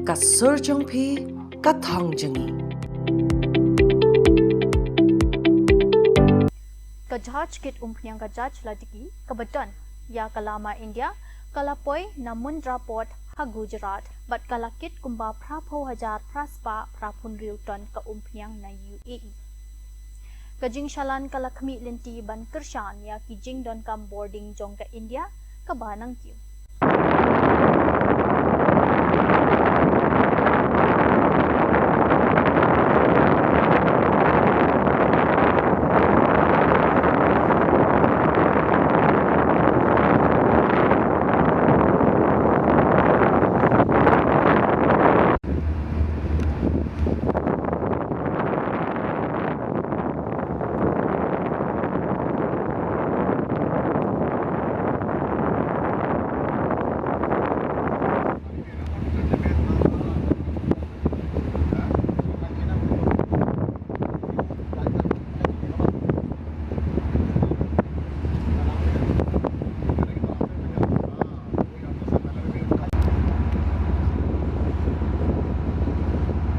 ka surjong phi ka thang jangi ka Jhad kit umphniang ka Jhad ladiki ka batan ya kalama India kalapoi na Mundra Port ha Gujarat bat kalakit kumba prapo hajar praspa prapun riu ton ka umphniang na UAE kajing shalan kalakmi lenti ban kershan ya kijing don kam boarding jong ka India ka banang kiu